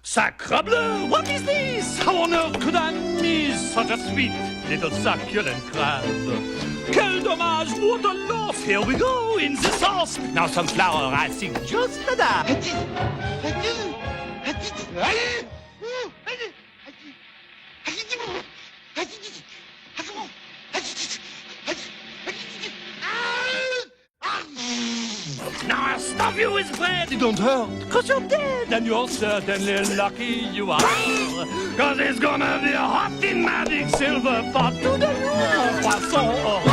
Sacrebleu, what is this? How on earth could I miss such a sweet little succulent crab? Quel dommage, what a loss! Here we go, in the sauce. Now some flour, I think just like that. Now I'll stuff you with bread. It don't hurt, cause you're dead. And you're certainly lucky you are. Cause it's gonna be a hot in magic silver pot to the poisson.